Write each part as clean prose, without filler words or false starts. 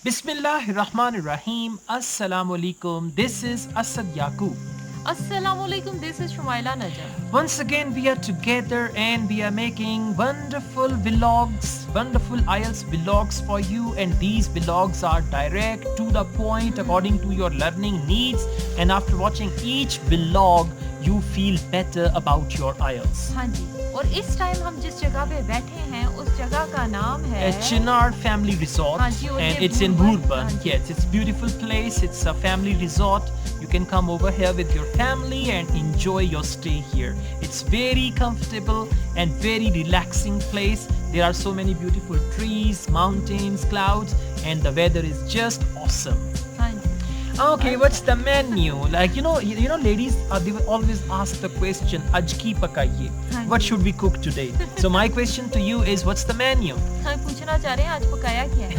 Bismillahirrahmanirrahim. Assalamu alaikum. This is Asad Yaqub. Assalamualaikum, this is Shamaila Najam. Once again, we are together and we are making wonderful vlogs, wonderful Ielts vlogs for you. And these vlogs are direct to the point according to your learning needs. And after watching each vlog, you feel better about your Ielts. हाँ जी, और इस time हम जिस जगह पे बैठे हैं उस जगह का नाम है Chinnar Family Resort, हाँ जी, और and ये it's in Bhurban, Bhurban. हाँ जी। Yes, it's a beautiful place. It's a family resort. You can come over here with your family and enjoy your stay here. It's very comfortable and very relaxing place. There are so many beautiful trees, mountains, clouds, and the weather is just awesome. हाँ जी, Okay, what's the menu? Like ladies, they will always ask the question, "Aj ki pakaiye?" हाँ What ji. should we cook today? So my question to you is, what's the menu? हाँ, पूछना चाह रहे हैं आज पकाया क्या है?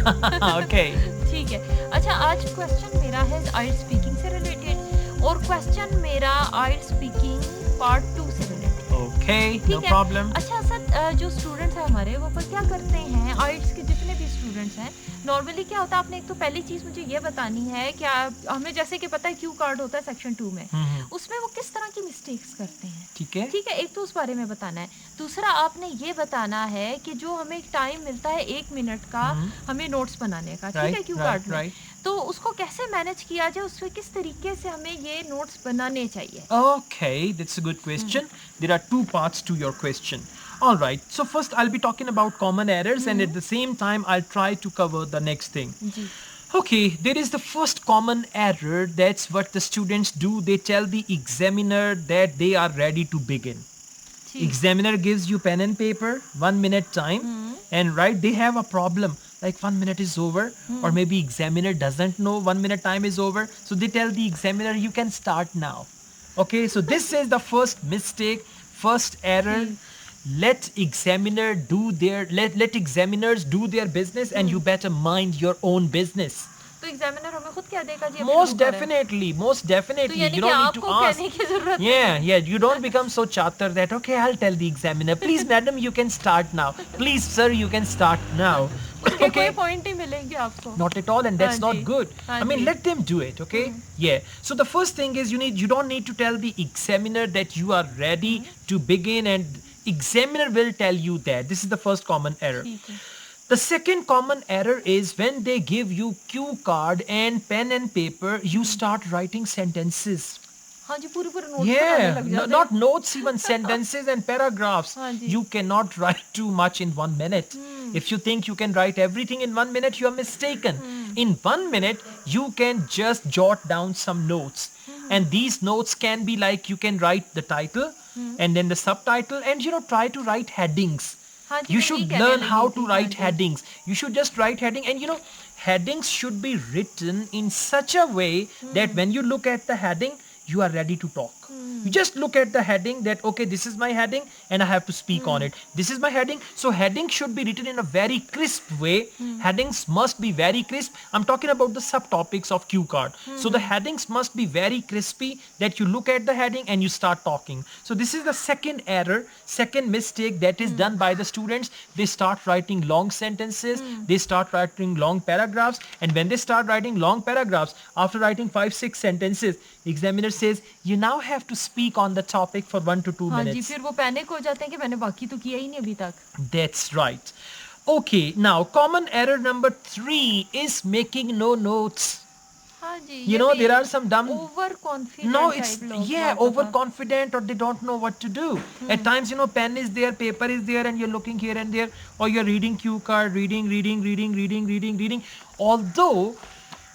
Okay. ठीक है। अच्छा, आज क्वेश्चन मेरा है आइल्ट स्पीकिंग से रिलेटेड और क्वेश्चन मेरा आइल्ट स्पीकिंग पार्ट 2 से रिलेटेड। Okay, no ठीक है। problem. अच्छा सर, जो स्टूडेंट्स हैं हमारे वो पर क्या करते हैं, आइल्ट्स के जितने भी स्टूडेंट्स हैं, नॉर्मली क्या होता है, आपने एक तो पहली चीज़ मुझे ये बतानी है कि हमें जैसे कि पता है क्यू कार्ड होता है सेक्शन 2 में, उसमें वो किस तरह की मिस्टेक्स करते हैं। ठीक है। ठीक है, एक तो उस बारे में बताना है। दूसरा आपने ये बताना है कि जो हमें टाइम मिलता है 1 मिनट का हमें नोट्स बनाने का, ठीक है, क्यू कार्ड में, तो उसको कैसे मैनेज किया जाए, उसमें किस तरीके से हमें ये नोट्स बनाने चाहिए। Okay, that's a good question. There are two parts to your question. All right. So first, I'll be talking about common errors, and at the same time, I'll try to cover the next thing. जी Okay, there is the first common error. That's what the students do. They tell the examiner that they are ready to begin. ठीक Examiner gives you pen and paper, 1 minute time, and right, they have a problem. Like 1 minute is over, or maybe examiner doesn't know 1 minute time is over. So they tell the examiner, you can start now. Okay, so this is the first mistake, first error. Let examiners do their business, and you better mind your own business. तो examiner हमें खुद क्या देगा जी, Most अपने ऊपर है। definitely, most तो definitely. यानी You कि don't need to आपको ask. कहने की जरूरत नहीं Yeah, है। yeah. You don't become so chatter that, okay, I'll tell the examiner. Please, madam, you can start now. Please, sir, you can start now. उसके कोई Okay. पॉइंट ही मिलेंगे आपको। Not at all, and that's हाँ not ji, good. हाँ I mean, ji. let them do it, okay? Yeah. So the first thing is you don't need to tell the examiner that you are ready to begin, and examiner will tell you that. This is the first common error. ठीक है। The second common error is when they give you cue card and pen and paper, you start writing sentences. हाँ जी, पूरे पूरे notes बनाने Yeah, लग जाते not हैं। notes, even sentences and paragraphs. हाँ जी। You cannot write too much in 1 minute. If you think you can write everything in 1 minute, you are mistaken. In 1 minute, you can just jot down some notes. And these notes can be like, you can write the title and then the subtitle, and try to write headings. हाँ जी, You मैं should यही कहने learn लगी how थी, to हाँ write ji. headings. You should just write heading, and headings should be written in such a way that when you look at the heading, you are ready to talk. You just look at the heading that, okay, this is my heading and I have to speak on it. This is my heading. So heading should be written in a very crisp way. Headings must be very crisp. I'm talking about the subtopics of cue card. So the headings must be very crispy that you look at the heading and you start talking. So this is the second error, second mistake that is done by the students. They start writing long sentences. They start writing long paragraphs. And when they start writing long paragraphs, after writing 5-6 sentences, the examiner says, you now have to speak on the topic for 1 to 2 हाँ जी, minutes. फिर वो panic हो जाते हैं कि मैंने बाकी तो किया ही नहीं अभी तक। That's right. Okay, now common error number 3 is making no notes. हाँ जी, There are some dumb. Over confident No, it's overconfident, or they don't know what to do. At times, pen is there, paper is there, and you're looking here and there, or you're reading cue card, reading. Although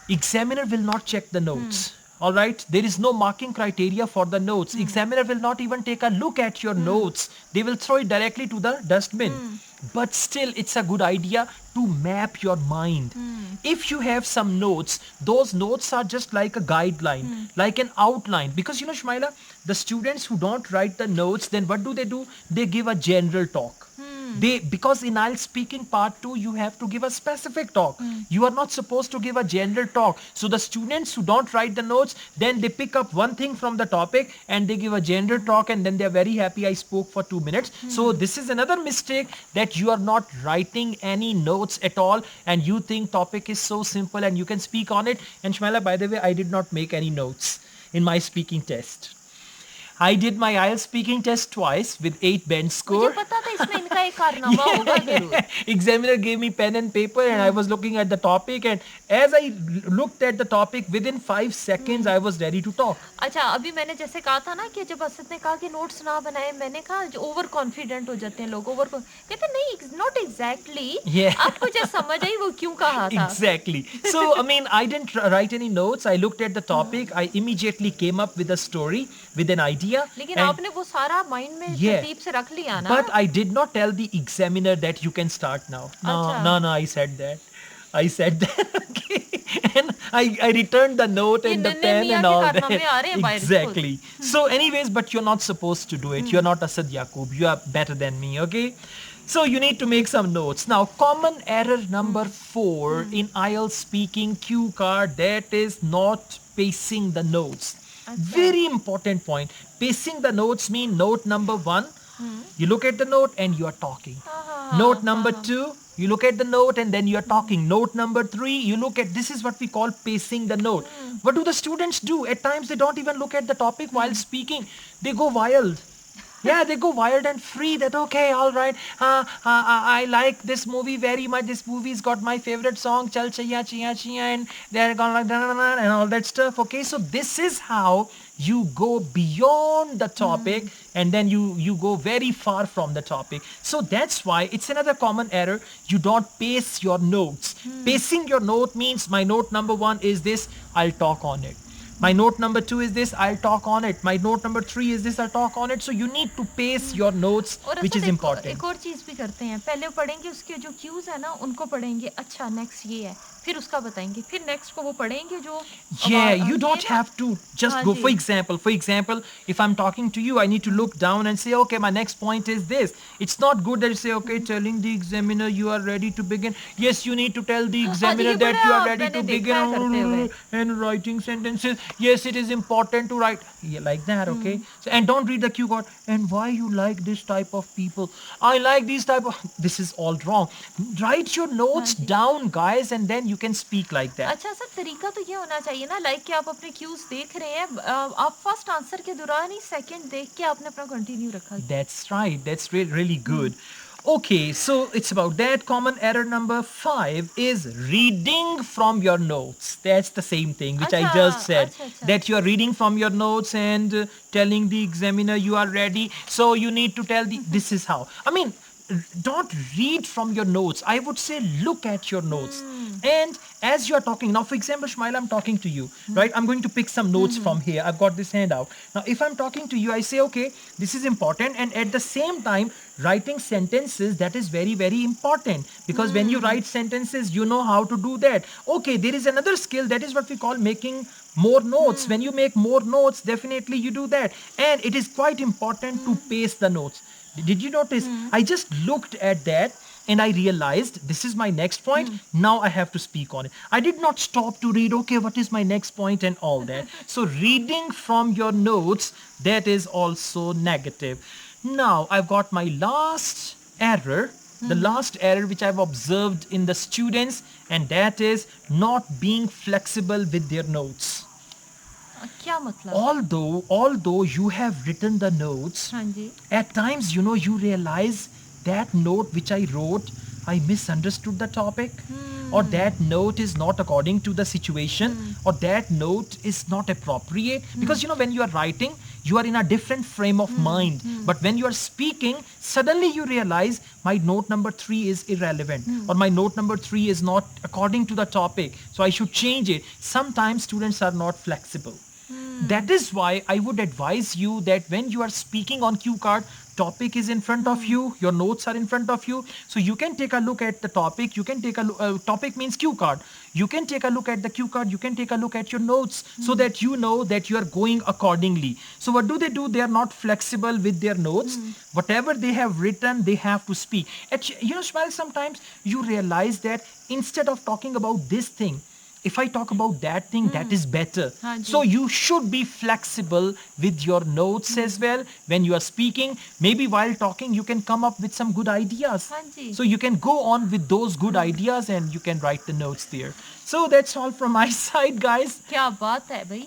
examiner will not check the notes. All right, there is no marking criteria for the notes. Examiner will not even take a look at your notes. They will throw it directly to the dustbin. But still, it's a good idea to map your mind. If you have some notes, those notes are just like a guideline, like an outline. Because Shmaila, the students who don't write the notes, then what do? They give a general talk. Because in IELTS speaking part 2, you have to give a specific talk. You are not supposed to give a general talk. So the students who don't write the notes, then they pick up one thing from the topic and they give a general talk, and then they're very happy I spoke for 2 minutes. So this is another mistake, that you are not writing any notes at all and you think topic is so simple and you can speak on it. And Shamaila, by the way, I did not make any notes in my speaking test. I did my IELTS speaking test twice with 8 band score. मुझे पता था इसमें इनका एक कारनामा होगा जरूर. Examiner gave me pen and paper and I was looking at the topic, and as I looked at the topic, within 5 seconds I was ready to talk. अच्छा, अभी मैंने जैसे कहा था ना कि जब असद ने कहा कि नोट्स ना बनाए, मैंने कहा जो ओवर कॉन्फिडेंट हो जाते हैं लोग, कहते नहीं, नॉट एग्जैक्टली. आपको जो समझ आई वो क्यों कहा था? Exactly. So I mean, I didn't write any notes. I looked at the topic. I immediately came up with a story, with an idea. लेकिन आपने वो सारा माइंड में तरतीब से रख लिया ना. But I did not tell the examiner that you can start now. No, I said that. Okay. And I returned the note and the pen and all that. Exactly. So anyways, but you're not supposed to do it. You're not Asad Yaqub. You are better than me, okay? So you need to make some notes. Now, common error number 4 in IELTS speaking cue card, that is not pacing the notes. Very important point. Pacing the notes mean note number 1, you look at the note and you are talking. Note number 2, you look at the note and then you are talking. Note number 3, you look at, this is what we call pacing the note. What do the students do? At times they don't even look at the topic while speaking. They go wild. Yeah, they go wild and free, that okay, all right, I like this movie very much. This movie's got my favorite song, Chal Chaya Chia Chia, and they're gonna like and all that stuff. Okay, so this is how you go beyond the topic and then you go very far from the topic. So that's why it's another common error. You don't pace your notes. Pacing your note means my note number 1 is this, I'll talk on it. My note number 2 is this, I'll talk on it. My note number 3 is this, I'll talk on it. So you need to pace your notes, which is important. एक और चीज भी करते हैं, पहले पढ़ेंगे उसके जो क्यूज है ना, उनको पढ़ेंगे, अच्छा नेक्स्ट ये है, फिर उसका बताएंगे, फिर नेक्स्ट को वो पढ़ेंगे जो. Yeah, you don't have to just go. For example, if I'm talking to you, I need to look down and say, okay, my next point is this. It's not good that you say, okay, telling the examiner you are ready to begin. Yes, you need to tell the examiner that you are ready to begin and writing sentences. Yes, it is important to write. Yeah, like that, okay? So, and don't read the cue card. And why you like this type of people? I like these type of... This is all wrong. Write your notes down, guys, and then you can speak like that. अच्छा sir, तरीका तो ये होना चाहिए ना, like कि आप अपने क्यूज देख रहे हैं, आप फर्स्ट आंसर के दौरान ही सेकंड देख के आपने अपना कंटिन्यू रखा. That's right. That's really good. Okay, so it's about that. Common error number 5 is reading from your notes. That's the same thing which I just said. That you are reading from your notes and telling the examiner you are ready. So you need to tell this is how. I mean, don't read from your notes. I would say look at your notes. And as you are talking, now for example, Shamaila, I'm talking to you, right? I'm going to pick some notes from here. I've got this handout. Now, if I'm talking to you, I say, okay, this is important. And at the same time, writing sentences, that is very, very important. Because when you write sentences, you know how to do that. Okay, there is another skill. That is what we call making more notes. When you make more notes, definitely you do that. And it is quite important to pace the notes. Did you notice? I just looked at that and I realized this is my next point. Now I have to speak on it. I did not stop to read, okay, what is my next point and all that. So reading from your notes, that is also negative. Now I've got my last error, the last error which I've observed in the students, and that is not being flexible with their notes. क्या मतलब? Although you have written the notes, at times, you know, you realize that note which I wrote, I misunderstood the topic, or that note is not according to the situation, or that note is not appropriate. Because, you know, when you are writing, you are in a different frame of mind. But when you are speaking, suddenly you realize my note number 3 is irrelevant, or my note number 3 is not according to the topic. So I should change it. Sometimes students are not flexible. That is why I would advise you that when you are speaking on cue card, topic is in front of you, your notes are in front of you, so you can take a look at the topic, you can take a look, topic means cue card, you can take a look at the cue card, you can take a look at your notes, so that you know that you are going accordingly. So what do? They are not flexible with their notes. Whatever they have written, they have to speak. Shmail, sometimes you realize that instead of talking about this thing, if I talk about that thing, that is better. हाँ So ji. you should be flexible with your notes as well when you are speaking. Maybe while talking, you can come up with some good ideas. हाँ जी। So you can go on with those good ideas and you can write the notes there. So that's all from my side, guys. क्या बात है भाई,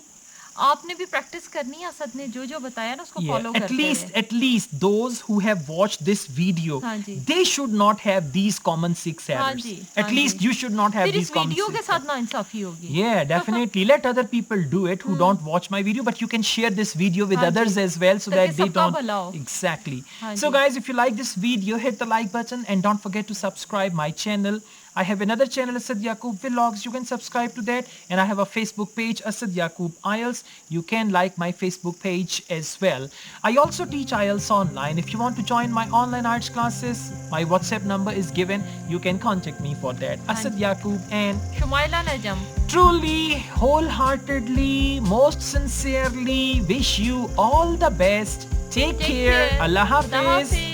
आपने भी practice करनी है, असद ने जो जो बताया ना उसको Yeah, फॉलो करते रहे। at least those who have watched this video, हाँ जी। they should not have these common 6 हाँ errors. जी, At हाँ least जी। you should not have फिर these इस common वीडियो 6 के साथ नाइंसाफी होगी। Yeah, definitely. Let other people do it who don't watch my video, but you can share this video with हाँ others जी, as well so ताकि that they सबका don't. भला हो। Exactly. हाँ So, ji. guys, if you like this video, hit the like button and don't forget to subscribe my channel. I have another channel, Asad Yaqub Vlogs. You can subscribe to that. And I have a Facebook page, Asad Yaqub Ielts. You can like my Facebook page as well. I also teach Ielts online. If you want to join my online arts classes, my WhatsApp number is given. You can contact me for that. Asad Yaqub and Shumaila Najam. truly, wholeheartedly, most sincerely wish you all the best. Take care. Allah Allah Hafiz. Hafiz।